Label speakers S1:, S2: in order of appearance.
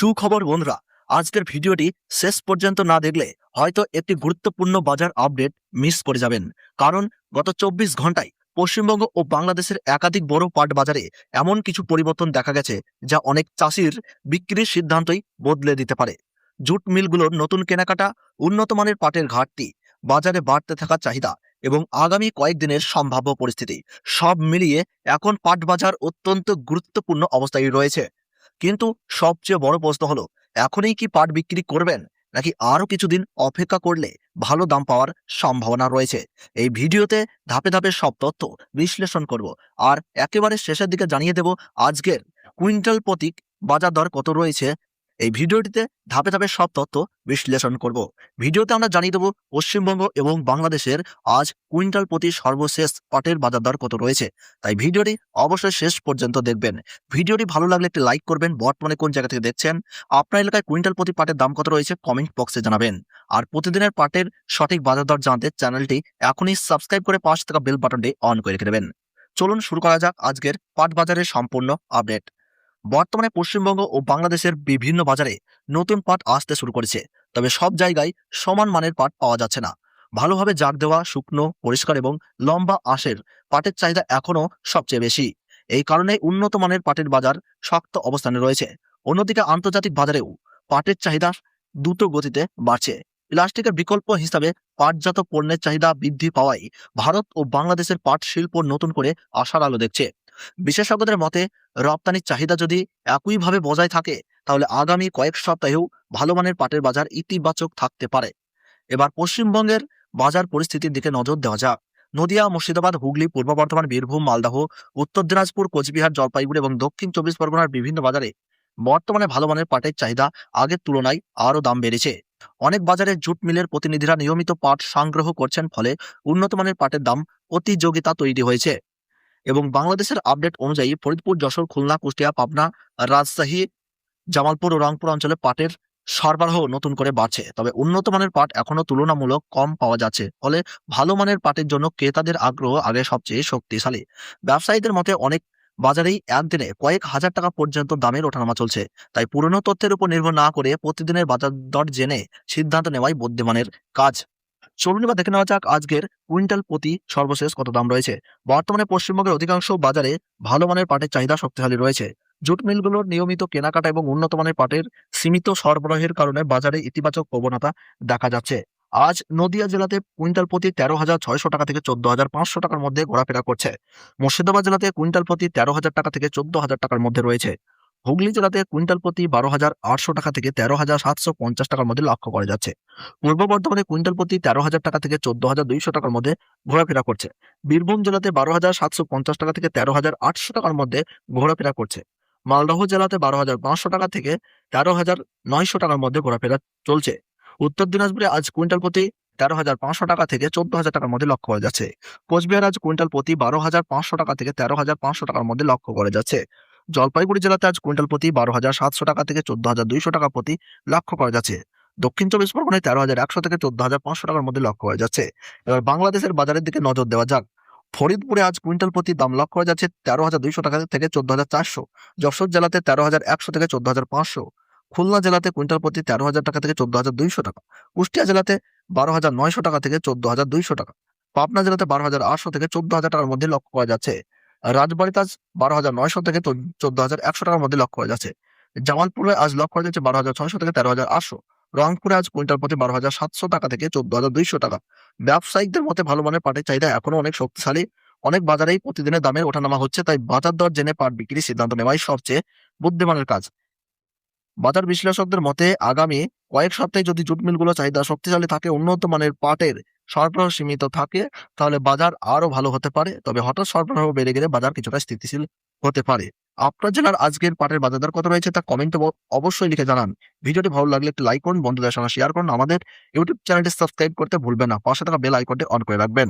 S1: সুখবর বন্ধুরা, আজকের ভিডিওটি শেষ পর্যন্ত না দেখলে হয়তো একটি গুরুত্বপূর্ণ বাজার আপডেট মিস করে যাবেন। কারণ গত 24 ঘন্টায় পশ্চিমবঙ্গ ও বাংলাদেশের একাধিক বড় পাট বাজারে এমন কিছু পরিবর্তন দেখা গেছে যা অনেক চাষির বিক্রির সিদ্ধান্তই বদলে দিতে পারে। জুট মিলগুলোর নতুন কেনাকাটা, উন্নত মানের পাটের ঘাটতি, বাজারে বাড়তে থাকা চাহিদা এবং আগামী কয়েকদিনের সম্ভাব্য পরিস্থিতি সব মিলিয়ে এখন পাট বাজার অত্যন্ত গুরুত্বপূর্ণ অবস্থায় রয়েছে। কিন্তু সবচেয়ে বড় প্রশ্ন হলো, এখনই কি পাট বিক্রি করবেন নাকি আরো কিছুদিন অপেক্ষা করলে ভালো দাম পাওয়ার সম্ভাবনা রয়েছে? এই ভিডিওতে ধাপে ধাপে সব তথ্য বিশ্লেষণ করব, আর একেবারে শেষের দিকে জানিয়ে দেব আজকের কুইন্টাল প্রতি বাজার দর কত রয়েছে। এই ভিডিওটিতে ধাপে ধাপে সব তথ্য বিশ্লেষণ করব। ভিডিওতে আমরা জানিয়ে দেব পশ্চিমবঙ্গ এবং বাংলাদেশের আজ কুইন্টাল প্রতি সর্বশেষ পাটের বাজার দর কত রয়েছে। তাই ভিডিওটি অবশ্যই শেষ পর্যন্ত দেখবেন। ভিডিওটি ভালো লাগলে একটি লাইক করবেন। বর্তমানে কোন জায়গা থেকে দেখছেন, আপনার এলাকায় কুইন্টাল প্রতি পাটের দাম কত রয়েছে কমেন্ট বক্সে জানাবেন। আর প্রতিদিনের পাটের সঠিক বাজার দর জানতে চ্যানেলটি এখনই সাবস্ক্রাইব করে পাশে থাকা বেল বাটনটি অন করে রেখে দেবেন। চলুন শুরু করা যাক আজকের পাট বাজারের সম্পূর্ণ আপডেট। বর্তমানে পশ্চিমবঙ্গ ও বাংলাদেশের বিভিন্ন বাজারে নতুন পাট আসতে শুরু করেছে, তবে সব জায়গায় সমান মানের পাট পাওয়া যাচ্ছে না। ভালোভাবে জাগ দেওয়া, শুকনো, পরিষ্কার এবং লম্বা আঁশের পাটের চাহিদা এখনও সবচেয়ে বেশি। এই কারণে উন্নত মানের পাটের বাজার শক্ত অবস্থানে রয়েছে। অন্যদিকে আন্তর্জাতিক বাজারেও পাটের চাহিদা দ্রুত গতিতে বাড়ছে। প্লাস্টিকের বিকল্প হিসাবে পাটজাত পণ্যের চাহিদা বৃদ্ধি পাওয়ায় ভারত ও বাংলাদেশের পাট শিল্প নতুন করে আশার আলো দেখছে। বিশেষজ্ঞদের মতে, রপ্তানির চাহিদা যদি একইভাবে বজায় থাকে তাহলে আগামী কয়েক সপ্তাহেও ভালো মানের পাটের বাজার ইতিবাচক থাকতে পারে। এবার পশ্চিমবঙ্গের বাজার পরিস্থিতির দিকে নজর দেওয়া যাক। নদিয়া, মুর্শিদাবাদ, হুগলি, পূর্ব বর্ধমান, বীরভূম, মালদহ, উত্তর দিনাজপুর, কোচবিহার, জলপাইগুড়ি এবং দক্ষিণ 24 পরগনার বিভিন্ন বাজারে বর্তমানে ভালো মানের পাটের চাহিদা আগের তুলনায় আরও দাম বেড়েছে। অনেক বাজারে জুট মিলের প্রতিনিধিরা নিয়মিত পাট সংগ্রহ করছেন, ফলে উন্নত মানের পাটের দাম প্রতিযোগিতা তৈরি হয়েছে। এবং বাংলাদেশের আপডেট অনুযায়ী ফরিদপুর, যশোর, খুলনা, কুষ্টিয়া, পাবনা, রাজশাহী, জামালপুর ও রংপুর অঞ্চলে পাটের সরবরাহ নতুন করে বাড়ছে। তবে উন্নত মানের পাট এখনো তুলনামূলক কম পাওয়া যাচ্ছে, ফলে ভালো মানের পাটের জন্য ক্রেতাদের আগ্রহ আগে সবচেয়ে শক্তিশালী। ব্যবসায়ীদের মতে অনেক বাজারেই একদিনে কয়েক হাজার টাকা পর্যন্ত দামের ওঠানামা চলছে। তাই পুরনো তথ্যের উপর নির্ভর না করে প্রতিদিনের বাজার দর জেনে সিদ্ধান্ত নেওয়াই বুদ্ধিমানের কাজ। চলুন এবার দেখে নেওয়া যাক আজকের কুইন্টাল প্রতি সর্বশেষ কত দাম রয়েছে। বর্তমানে পশ্চিমবঙ্গের অধিকাংশ বাজারে ভালো মানের পাটের চাহিদা শক্তিশালী রয়েছে। জুট মিলগুলোর নিয়মিত কেনাকাটা এবং উন্নত মানের পাটের সীমিত সরবরাহের কারণে বাজারে ইতিবাচক প্রবণতা দেখা যাচ্ছে। আজ নদিয়া জেলাতে কুইন্টাল প্রতি 13,600 টাকা থেকে 14,500 টাকার মধ্যে ঘোরাফেরা করছে। মুর্শিদাবাদ জেলাতে কুইন্টাল প্রতি 13,000 টাকা থেকে 14,000 টাকার মধ্যে রয়েছে। হুগলি জেলাতে কুইন্টাল প্রতি 12,800 টাকা থেকে 13,750 টাকার মধ্যে লক্ষ্য করা যাচ্ছে। পূর্ব বর্ধমানে কুইন্টাল প্রতি 13,000 টাকা থেকে 14,200 টাকার মধ্যে ঘোরাফেরা করছে। বীরভূম জেলাতে 12,750 টাকা থেকে 13,800 টাকার মধ্যে ঘোরাফেরা করছে। মালদহ জেলাতে 12,500 টাকা থেকে 13,900 টাকার মধ্যে ঘোরাফেরা চলছে। উত্তর দিনাজপুরে আজ কুইন্টাল প্রতি 13,500 টাকা থেকে 14,000 টাকার মধ্যে লক্ষ্য করা যাচ্ছে। কোচবিহার আজ কুইন্টাল প্রতি 12,500 টাকা থেকে 13,500 টাকার মধ্যে লক্ষ্য করা যাচ্ছে। জলপাইগুড়ি জেলাতে আজ কুইন্টাল প্রতি 12,700 টাকা থেকে 14,200 টাকা প্রতি লক্ষ্য করা যাচ্ছে। দক্ষিণ 24 পরগনায় 13,100 থেকে 14,500 টাকার মধ্যে লক্ষ্য করা যাচ্ছে। এবার বাংলাদেশের বাজারের দিকে নজর দেওয়া যাক। ফরিদপুরে আজ কুইন্টাল প্রতি দাম লক্ষ্য করা যাচ্ছে 13,200 টাকা থেকে 14,400। যশোর জেলাতে 13,100 থেকে 14,500। খুলনা জেলাতে কুইন্টাল প্রতি 13,000 টাকা থেকে 14,200 টাকা। কুষ্টিয়া জেলাতে 12,900 টাকা থেকে 14,200 টাকা। পাবনা জেলাতে 12,800 থেকে 14,000 টাকার মধ্যে লক্ষ্য করা যাচ্ছে। রাজবাড়িতে আজ 12,900 থেকে 14,100 টাকার মধ্যে লক্ষ্য করা যাচ্ছে। জামালপুরে আজ লক্ষ্য করা যাচ্ছে 12,600 থেকে 13,800। রংপুরে আজ কুইন্টাল প্রতি 12,700 টাকা থেকে 14,200 টাকা। ব্যবসায়িকদের মতে ভালো মানের পাটের চাহিদা এখনো অনেক শক্তিশালী। অনেক বাজারেই প্রতিদিনের দামের ওঠানামা হচ্ছে, তাই বাজার দর জেনে পাট বিক্রির সিদ্ধান্ত নেওয়াই সবচেয়ে বুদ্ধিমানের কাজ। বাজার বিশ্লেষকদের মতে আগামী কয়েক সপ্তাহে যদি জুট মিলগুলো চাহিদা শক্তিশালী থাকে, উন্নত মানের পাটের সরবরাহ সীমিত থাকে, তাহলে বাজার আরো ভালো হতে পারে। তবে হঠাৎ সরবরাহ বেড়ে গেলে বাজার কিছুটা স্থিতিশীল হতে পারে। আপনার জেলার আজকের পাটের বাজার দর কত রয়েছে তা কমেন্টে অবশ্যই লিখে জানান। ভিডিওটি ভালো লাগলে একটি লাইক করুন, বন্ধুদের সঙ্গে শেয়ার করুন। আমাদের ইউটিউব চ্যানেলটি সাবস্ক্রাইব করতে ভুলবেন না। পাশে থাকা বেল আইকনটি অন করে রাখবেন।